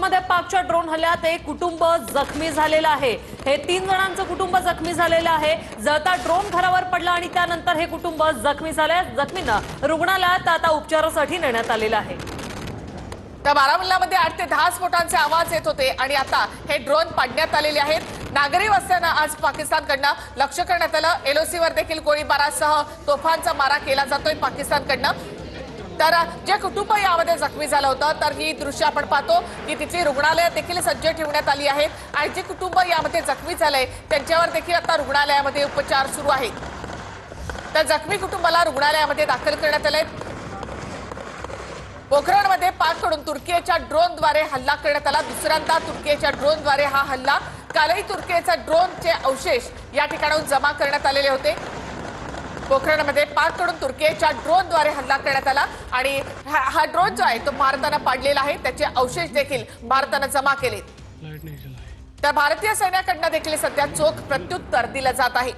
पोखरणमध्ये पाकच्या ड्रोन हल्ल्यात एक कुटुंब जखमी झालेलं आहे। हे 3 जणांचं कुटुंब जखमी झालेलं आहे। जळता ड्रोन घरावर पडला आणि त्यानंतर हे कुटुंब जखमी झाले। जखमींना रुग्णालयात आता उपचारासाठी नेण्यात आलेलं आहे। तर बारामुल्लामध्ये 8 ते 10 स्फोटांचे आवाज येत होते आणि आता हे ड्रोन पाडण्यात आलेले आहेत। नागरी वस्त्यांना आज पाकिस्तानकडनं लक्ष्य करण्यात आलं। एलओसीवर देखील गोळीबारासह तोफांचा मारा केला जातोय पाकिस्तानकडनं। तर जे कुटुंब यामध्ये जखमी झालं होतं तर ही दृश्य आपण पाहतो की तिथली रुग्णालयात देखील सज्ज ठेवण्यात आली आहेत आणि जे कुटुंब यामध्ये जखमी झालंय त्यांच्यावर देखील आता रुग्णालयामध्ये उपचार सुरू आहेत। तर जखमी कुटुंबाला रुग्णालयामध्ये दाखल करण्यात आलंय। पोखरणमध्ये पाककडून तुर्कीच्या ड्रोनद्वारे हल्ला करण्यात आला। दुसऱ्यांदा तुर्कीच्या ड्रोनद्वारे हा हल्ला। कालही तुर्कीच्या ड्रोनचे अवशेष या ठिकाणाहून जमा करण्यात आलेले होते। पोखरणमध्ये पाककडून तुर्कीच्या ड्रोनद्वारे हल्ला करण्यात आला आणि हा ड्रोन जो आहे तो भारताने पाडलेला आहे। त्याचे अवशेष देखील भारताने जमा केले। तर भारतीय सैन्याकडून देखील सध्या चोख प्रत्युत्तर दिलं जात आहे।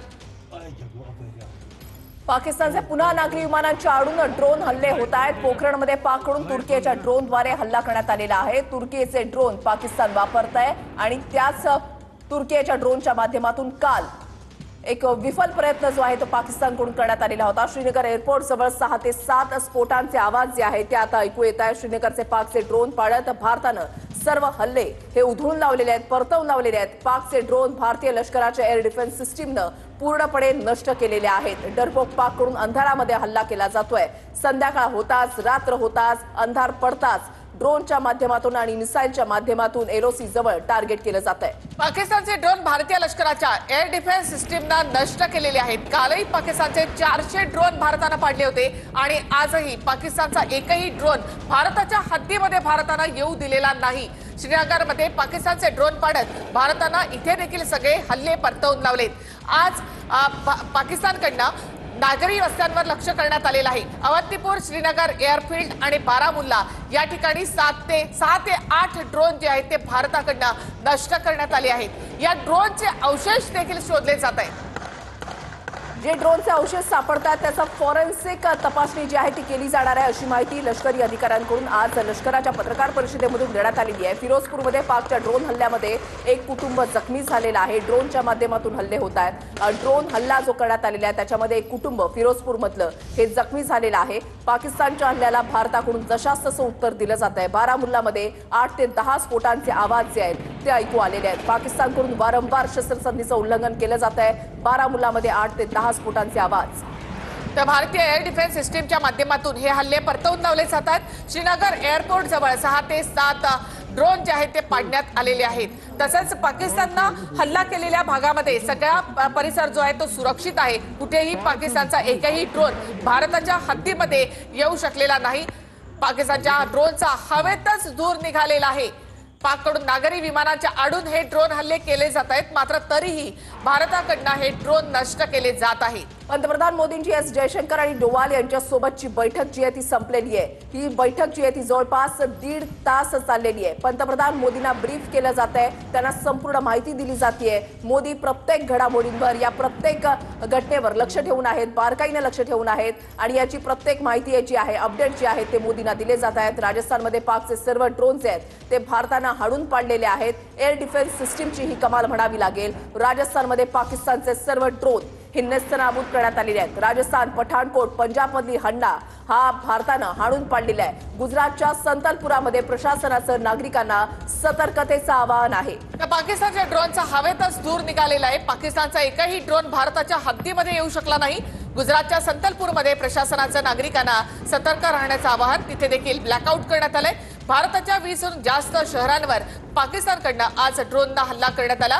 पाकिस्तानचे पुन्हा नागरी विमानांच्या आडून ड्रोन हल्ले होत आहेत। पोखरणमध्ये पाककडून तुर्कीच्या ड्रोनद्वारे हल्ला करण्यात आलेला आहे। तुर्कीचे ड्रोन पाकिस्तान वापरत आहे आणि त्याच तुर्कीच्या ड्रोनच्या माध्यमातून काल एक विफल प्रयत्न जो आहे तो पाकिस्तानकडून करण्यात आलेला होता। श्रीनगर एअरपोर्ट जवळ 6 ते 7 स्फोटांचे आवाज जे आहेत ते आता ऐकू येत आहेत। श्रीनगरचे पाकचे ड्रोन पाडत भारतानं सर्व हल्ले हे उधळून लावलेले आहेत, परतवून लावलेले आहेत। पाकचे ड्रोन भारतीय लष्कराच्या एअर डिफेन्स सिस्टीमनं पूर्णपणे नष्ट केलेले आहेत। डरपोक पाककडून अंधारामध्ये हल्ला केला जातोय। संध्याकाळ होताच, रात्र होताच, अंधार पडताच ड्रोनच्या माध्यमातून आणि मिसाईलच्या माध्यमातून एलओसी जवळ टार्गेट केलं जात आहे। पाकिस्तानचे ड्रोन भारतीय लष्कराच्या एअर डिफेन्स सिस्टीमना नष्ट केलेले आहेत। कालही पाकिस्तानचे 400 ड्रोन भारताने पाडले होते आणि आजही पाकिस्तानचा एकही ड्रोन भारताच्या हद्दीमध्ये भारताने येऊ दिलेला नाही। श्रीनगरमध्ये पाकिस्तानचे ड्रोन पाडत भारताने इथे देखील सगळे हल्ले परतवून लावलेत। आज पाकिस्तानकडनं नागरी वस्त्यांवर लक्ष करण्यात आलेलं आहे। अवंतीपूर, श्रीनगर एअरफील्ड आणि बारामुल्ला या ठिकाणी 6 ते 8 ड्रोन जे आहेत ते भारताकडनं नष्ट करण्यात आले आहेत। या ड्रोनचे अवशेष देखील शोधले जात आहेत। जे ड्रोनचे अवशेष सापडतात त्याचा फॉरेन्सिक तपासणी जी आहे ती केली जाणार आहे अशी माहिती लष्करी अधिकाऱ्यांकडून आज लष्कराच्या पत्रकार परिषदेमधून देण्यात आलेली आहे। फिरोजपूरमध्ये पाकच्या ड्रोन हल्ल्यामध्ये एक कुटुंब जखमी झालेलं आहे। ड्रोनच्या माध्यमातून हल्ले होत आहेत। ड्रोन हल्ला जो करण्यात आलेला आहे त्याच्यामध्ये एक कुटुंब फिरोजपूरमधलं हे जखमी झालेलं आहे। पाकिस्तानच्या हल्ल्याला भारताकडून जशास तसं उत्तर दिलं जात आहे। बारामुल्लामध्ये 8 ते 10 स्फोटांचे आवाज जे आहेत ते ऐकू आलेले आहेत। पाकिस्तानकडून वारंवार शस्त्रसंधीचं उल्लंघन केलं जात आहे। बारामुल्लामध्ये 8 ते 10 स्फोटांचे आवाज। तर भारतीय एअर डिफेन्स सिस्टीमच्या माध्यमातून हे हल्ले परतवून लावले जातात। श्रीनगर एअरपोर्ट जवळ 6 ते 7 ड्रोन जे आहेत ते पाडण्यात आलेले आहेत। तसंच पाकिस्ताननं हल्ला केलेल्या भागामध्ये सगळा परिसर जो आहे तो सुरक्षित आहे। कुठेही पाकिस्तानचा एकही ड्रोन भारताच्या हद्दीमध्ये येऊ शकलेला नाही। पाकिस्तानच्या ड्रोनचा हवेतच धूर निघालेला आहे। पाककडून नागरी विमानांच्या आडून हे ड्रोन हल्ले केले जात आहेत, मात्र तरीही भारताकडनं हे ड्रोन नष्ट केले जात आहेत। पंतप्रधान मोदींची एस जयशंकर आणि डोवाल यांच्यासोबतची बैठक जी आहे ती संपलेली आहे। ही बैठक जी आहे ती जवळपास 1.5 तास चाललेली आहे। पंतप्रधान मोदींना ब्रीफ केलं जात आहे, त्यांना संपूर्ण माहिती दिली जाते। मोदी प्रत्येक घडामोडींवर या प्रत्येक घटनेवर लक्ष ठेवून आहेत, बारकाईने लक्ष ठेवून आहेत आणि याची प्रत्येक माहिती जी आहे, अपडेट जे आहे ते मोदींना दिले जात आहेत। राजस्थानमध्ये पाकचे सर्व ड्रोन्स आहेत ते भारतानं हाडून पाडलेले आहेत। एअर डिफेन्स सिस्टीमची ही कमाल म्हणावी लागेल। राजस्थानमध्ये पाकिस्तानचे सर्व ड्रोन हे नेस्तनाबूत करण्यात आलेले आहेत। राजस्थान, पठाणकोट, पंजाबमधली हल्ला हा भारतानं हाणून पाडलेला आहे। गुजरातच्या संतलपुरामध्ये प्रशासनाचं नागरिकांना सतर्कतेचं आवाहन आहे। पाकिस्तानच्या ड्रोनचा हवेतच धूर निघालेला आहे। पाकिस्तानचा एकही ड्रोन भारताच्या हद्दीमध्ये येऊ शकला नाही। गुजरातच्या संतलपूरमध्ये प्रशासनाचं नागरिकांना सतर्क राहण्याचं आवाहन, तिथे देखील ब्लॅकआउट करण्यात आलंय। भारताच्या 20हून जास्त शहरांवर पाकिस्तानकडनं आज ड्रोनना हल्ला करण्यात आला।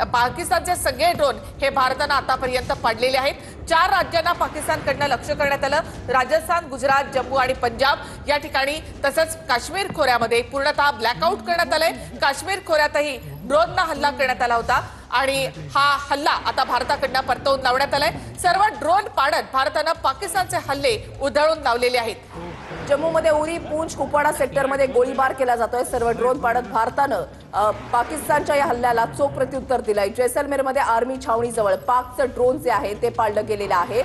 पाकिस्तानचे सगळे ड्रोन हे भारतानं आतापर्यंत पाडलेले आहेत। 4 राज्यांना पाकिस्तानकडनं लक्ष करण्यात आलं। राजस्थान, गुजरात, जम्मू आणि पंजाब या ठिकाणी, तसंच काश्मीर खोऱ्यामध्ये पूर्णतः ब्लॅकआउट करण्यात आलंय। काश्मीर खोऱ्यातही ड्रोनना हल्ला करण्यात आला होता आणि हा हल्ला आता भारताकडनं परतवून लावण्यात आलाय। सर्व ड्रोन पाडत भारतानं पाकिस्तानचे हल्ले उधळून लावलेले आहेत। जम्मूमध्ये उरी, पूंछ, कुपवाडा सेक्टरमध्ये गोळीबार केला जातोय। सर्व ड्रोन पाडत भारतानं पाकिस्तानच्या या हल्ल्याला चोख प्रत्युत्तर दिलंय। जैसलमेरमध्ये आर्मी छावणीजवळ पाकचं ड्रोन जे आहे ते पाडलं गेलेलं आहे।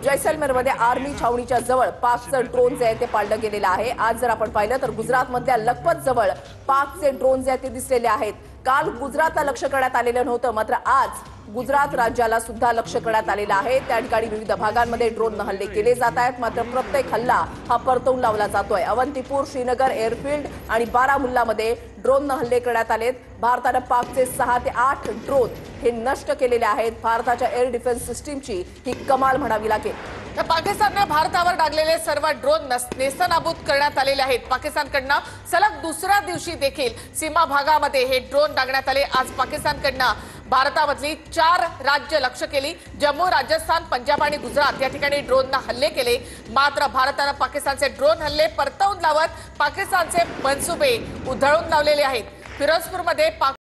जैसलमेरमध्ये आर्मी छावणीच्या जवळ पाकचं ड्रोन जे आहे ते पाडलं गेलेलं आहे. आज जर आपण पाहिलं तर गुजरातमधल्या लखपत जवळ पाकचे ड्रोन जे आहेत ते दिसलेले आहेत. काल गुजरातला लक्ष करण्यात आलेलं नव्हतं, मात्र आज गुजरात राज्याला सुद्धा लक्ष करण्यात आलेलं आहे. त्या ठिकाणी विविध भागांमध्ये ड्रोन हल्ले केले जात आहेत, मात्र प्रत्येक हल्ला हा परतवून लावला जातोय. अवंतीपूर, श्रीनगर एअरफील्ड आणि बारामुल्लामध्ये ड्रोन हल्ले करण्यात आलेत. भारतानं पाकचे 6 ते 8 ड्रोन हे नष्ट केलेले आहेत. भारताच्या एअर डिफेन्स सिस्टीमची ही कमाल म्हणावी लागेल. तर पाकिस्तानने भारतावर डागलेले सर्व ड्रोन नेस्तनाबूत करण्यात आलेले आहेत. पाकिस्तानकडनं सलग दुसऱ्या दिवशी देखील सीमा भागामध्ये हे ड्रोन डागण्यात आले. आज पाकिस्तानकडनं भारतामधली 4 राज्य लक्ष्य केली. जम्मू, राजस्थान, पंजाब आणि गुजरात या ठिकाणी ड्रोननं हल्ले केले. मात्र भारतानं पाकिस्तानचे ड्रोन हल्ले परतवून लावत पाकिस्तानचे मनसुबे उधळून लावलेले आहेत. फिरोजपूरमध्ये